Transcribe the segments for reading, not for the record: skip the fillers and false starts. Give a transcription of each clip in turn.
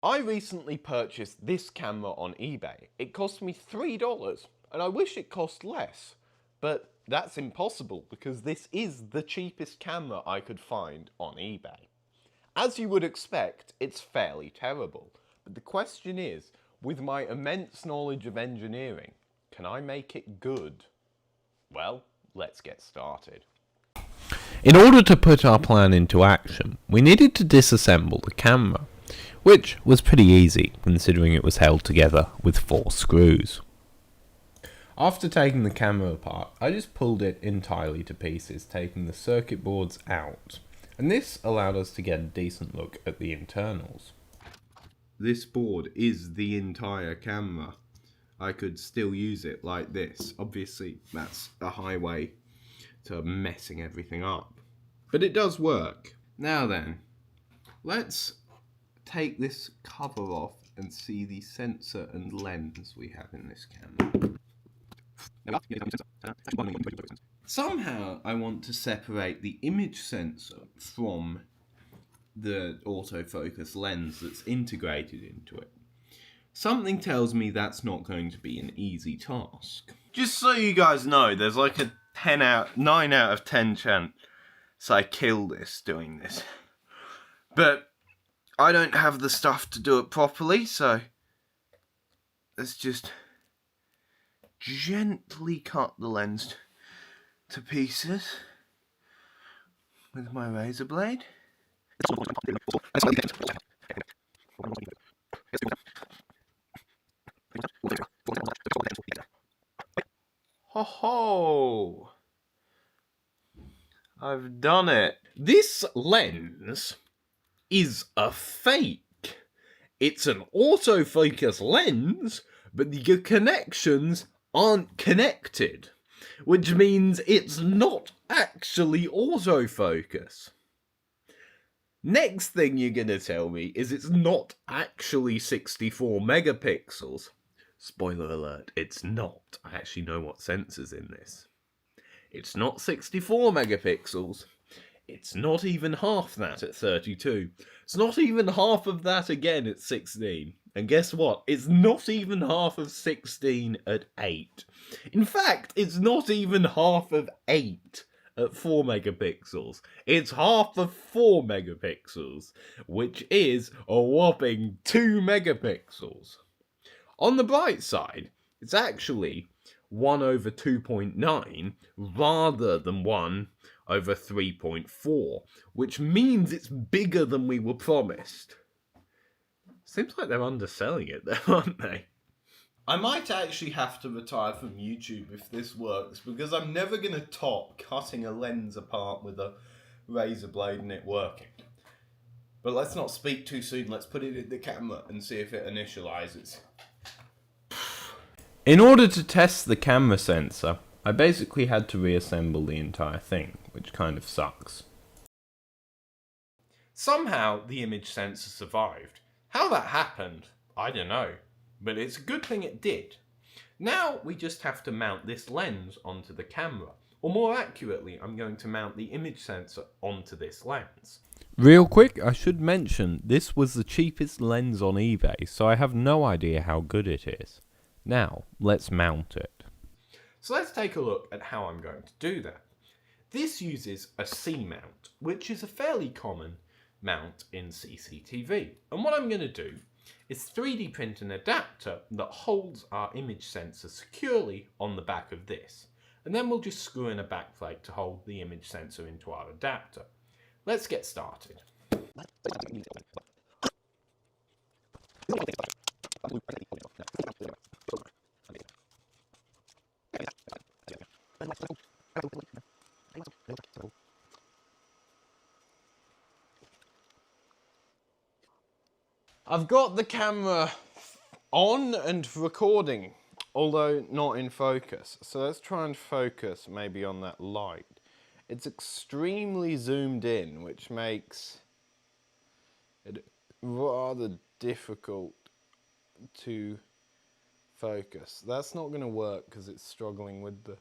I recently purchased this camera on eBay. It cost me $3, and I wish it cost less. But that's impossible because this is the cheapest camera I could find on eBay. As you would expect, it's fairly terrible. But the question is, with my immense knowledge of engineering, can I make it good? Well, let's get started. In order to put our plan into action, we needed to disassemble the camera, which was pretty easy considering it was held together with 4 screws. After taking the camera apart, I just pulled it entirely to pieces, taking the circuit boards out, and this allowed us to get a decent look at the internals. This board is the entire camera. I could still use it like this. Obviously, that's a highway to messing everything up. But it does work. Now then, let's take this cover off and see the sensor and lens we have in this camera. Somehow I want to separate the image sensor from the autofocus lens that's integrated into it. Something tells me that's not going to be an easy task. Just so you guys know, there's like a 9 out of 10 chance I kill this doing this. But I don't have the stuff to do it properly, so let's just gently cut the lens to pieces with my razor blade. Ho ho! I've done it. This lens is a fake. It's an autofocus lens, but the connections aren't connected, which means it's not actually autofocus. Next thing you're gonna tell me is it's not actually 64 megapixels. Spoiler alert, it's not. I actually know what sensor's in this. It's not 64 megapixels. It's not even half that at 32. It's not even half of that again at 16. And guess what? It's not even half of 16 at 8. In fact, it's not even half of 8 at 4 megapixels. It's half of 4 megapixels, which is a whopping 2 megapixels. On the bright side, it's actually 1 over 2.9 rather than 1 over 3.4, which means it's bigger than we were promised. Seems like they're underselling it there, aren't they? I might actually have to retire from YouTube if this works, because I'm never going to top cutting a lens apart with a razor blade and it working. But let's not speak too soon, let's put it in the camera and see if it initializes. In order to test the camera sensor, I basically had to reassemble the entire thing, which kind of sucks. Somehow the image sensor survived. How that happened, I don't know, but it's a good thing it did. Now we just have to mount this lens onto the camera, or more accurately, I'm going to mount the image sensor onto this lens. Real quick, I should mention this was the cheapest lens on eBay, so I have no idea how good it is. Now, let's mount it. So let's take a look at how I'm going to do that. This uses a C-mount, which is a fairly common mount in CCTV. And what I'm going to do is 3D print an adapter that holds our image sensor securely on the back of this. And then we'll just screw in a backplate to hold the image sensor into our adapter. Let's get started. I've got the camera on and recording, although not in focus. So let's try and focus maybe on that light. It's extremely zoomed in, which makes it rather difficult to focus. That's not going to work because it's struggling with the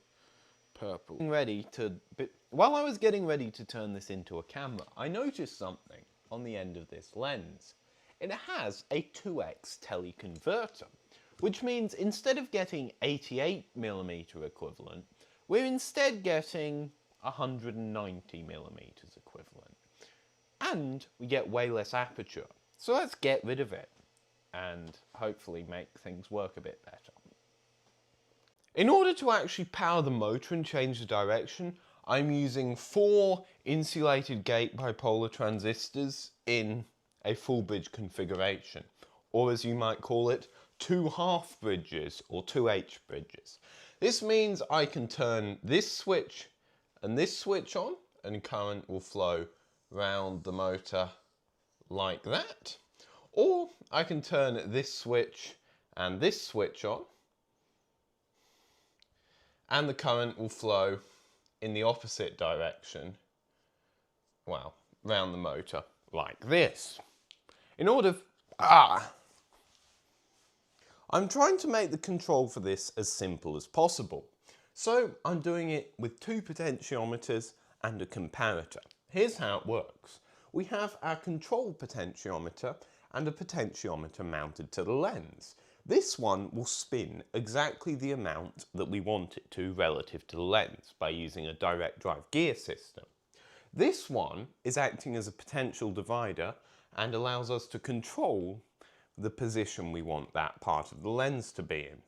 purple. While I was getting ready to turn this into a camera, I noticed something on the end of this lens. it has a 2x teleconverter, which means instead of getting 88mm equivalent, we're instead getting 190mm equivalent. And we get way less aperture. So let's get rid of it and hopefully make things work a bit better. In order to actually power the motor and change the direction, I'm using 4 insulated gate bipolar transistors in a full bridge configuration, or as you might call it, 2 half bridges or 2H bridges. This means I can turn this switch and this switch on and current will flow round the motor like that, or I can turn this switch and this switch on and the current will flow in the opposite direction, well, round the motor like this. I'm trying to make the control for this as simple as possible. So I'm doing it with 2 potentiometers and a comparator. Here's how it works. We have our control potentiometer and a potentiometer mounted to the lens. This one will spin exactly the amount that we want it to relative to the lens by using a direct drive gear system. This one is acting as a potential divider and allows us to control the position we want that part of the lens to be in.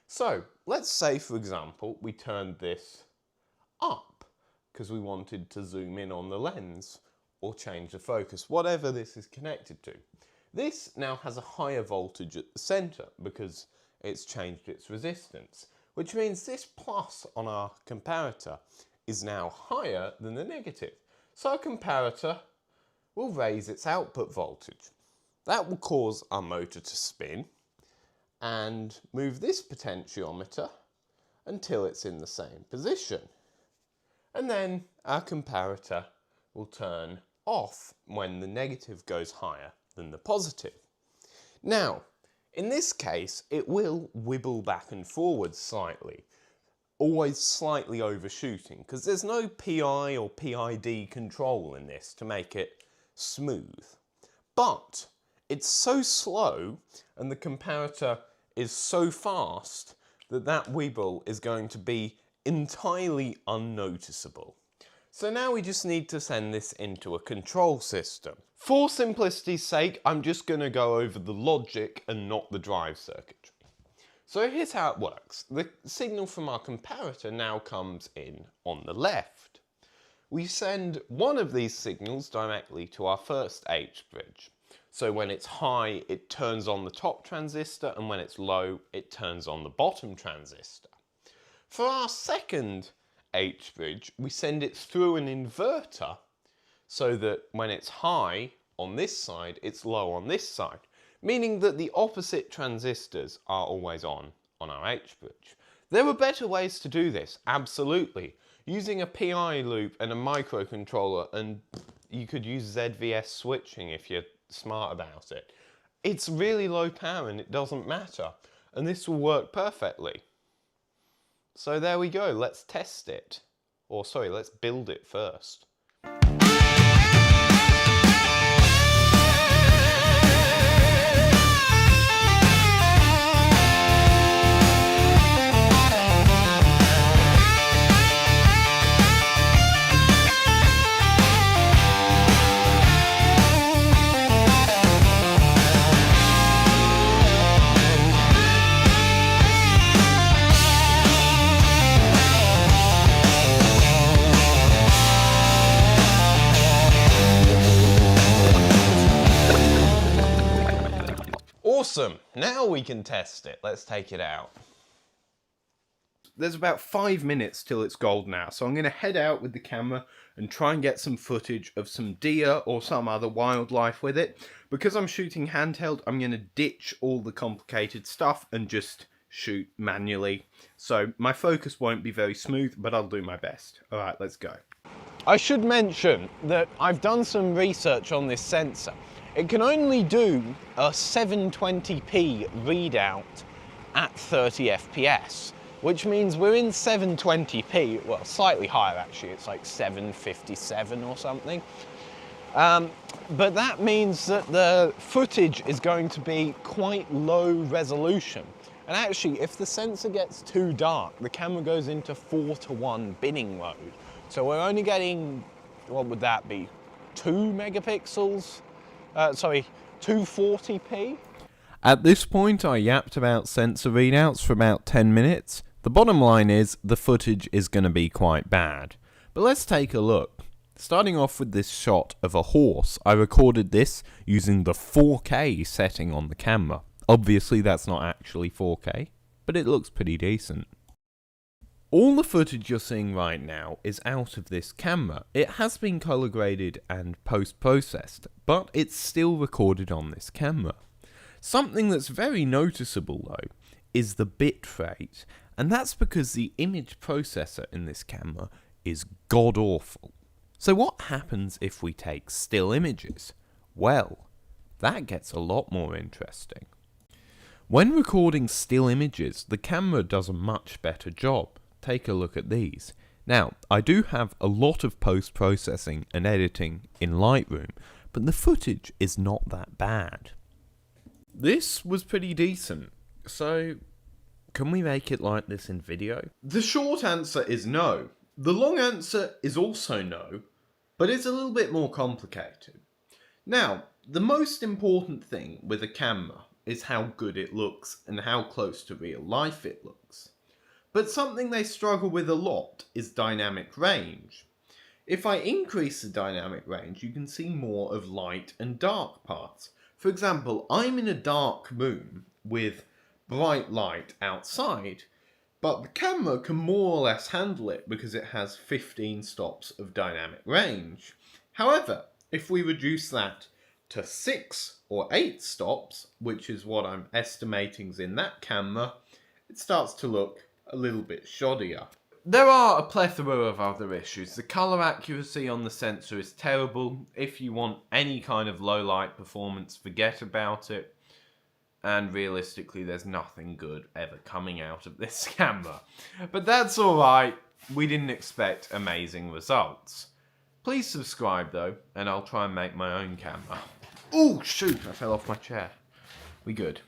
So let's say, for example, we turned this up because we wanted to zoom in on the lens or change the focus, whatever this is connected to. This now has a higher voltage at the centre because it's changed its resistance, which means this plus on our comparator is now higher than the negative. So our comparator will raise its output voltage. That will cause our motor to spin and move this potentiometer until it's in the same position. And then our comparator will turn off when the negative goes higher than the positive. Now, in this case, it will wibble back and forward slightly, always slightly overshooting, because there's no PI or PID control in this to make it smooth. But it's so slow and the comparator is so fast that that wibble is going to be entirely unnoticeable. So now we just need to send this into a control system. For simplicity's sake, I'm just going to go over the logic and not the drive circuitry. So here's how it works. The signal from our comparator now comes in on the left. We send one of these signals directly to our first H bridge. So when it's high, it turns on the top transistor, and when it's low, it turns on the bottom transistor. For our second H bridge, we send it through an inverter so that when it's high on this side, it's low on this side, meaning that the opposite transistors are always on our H bridge. There are better ways to do this, absolutely. Using a PI loop and a microcontroller, and you could use ZVS switching if you're smart about it. It's really low power and it doesn't matter, and this will work perfectly. So there we go, let's test it. Or sorry, let's build it first. Awesome, now we can test it. Let's take it out. There's about 5 minutes till it's gold now, so I'm going to head out with the camera and try and get some footage of some deer or some other wildlife with it. Because I'm shooting handheld, I'm going to ditch all the complicated stuff and just shoot manually. So my focus won't be very smooth, but I'll do my best. Alright, let's go. I should mention that I've done some research on this sensor. It can only do a 720p readout at 30 FPS, which means we're in 720p, well, slightly higher actually, it's like 757 or something. But that means that the footage is going to be quite low resolution. And actually, if the sensor gets too dark, the camera goes into 4:1 binning mode. So we're only getting, what would that be, 2 megapixels? 240p? At this point, I yapped about sensor readouts for about 10 minutes. The bottom line is, the footage is going to be quite bad. But let's take a look. Starting off with this shot of a horse, I recorded this using the 4K setting on the camera. Obviously that's not actually 4K, but it looks pretty decent. All the footage you're seeing right now is out of this camera. It has been color graded and post-processed, but it's still recorded on this camera. Something that's very noticeable though is the bit rate, and that's because the image processor in this camera is god-awful. So what happens if we take still images? Well, that gets a lot more interesting. When recording still images, the camera does a much better job. Take a look at these. Now, I do have a lot of post-processing and editing in Lightroom, but the footage is not that bad. This was pretty decent, so can we make it like this in video? The short answer is no. The long answer is also no, but it's a little bit more complicated. Now, the most important thing with a camera is how good it looks and how close to real life it looks. But something they struggle with a lot is dynamic range. If I increase the dynamic range, you can see more of light and dark parts. For example, I'm in a dark room with bright light outside, but the camera can more or less handle it because it has 15 stops of dynamic range. However, if we reduce that to 6 or 8 stops, which is what I'm estimating is in that camera, it starts to look a little bit shoddier. There are a plethora of other issues. The colour accuracy on the sensor is terrible. If you want any kind of low light performance, forget about it. And realistically, there's nothing good ever coming out of this camera. But that's alright, we didn't expect amazing results. Please subscribe though, and I'll try and make my own camera. Oh shoot, I fell off my chair. We good.